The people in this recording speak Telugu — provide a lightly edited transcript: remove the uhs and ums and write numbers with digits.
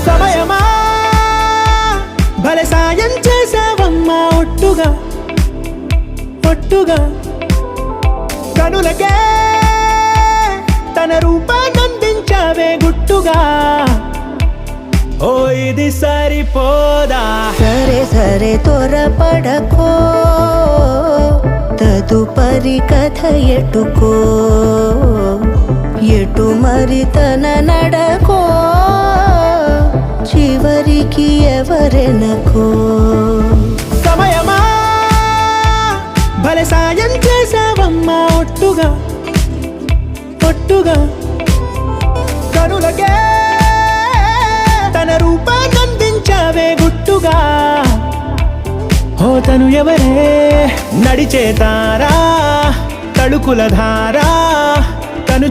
సమయమా భలే సాయం చేసావమ్మా ఒట్టుగా ఒట్టుగా కనులకే తన రూపాన్నందించావే గుట్టుగా ఓ ఇది సరిపోదా సరే సరే త్వరపడకో తదుపరి కథ ఎటుకో ఎటు మరి తన నడకో చివరికి ఎవరెనకో సమయమా భలే సాయం చేసావమ్మా ఒట్టుగా ఒట్టుగా కనులకే తన రూపాన్నందించావే గుట్టుగా ఓ తను ఎవరే నడిచే తారా తళుకుల ధారా తను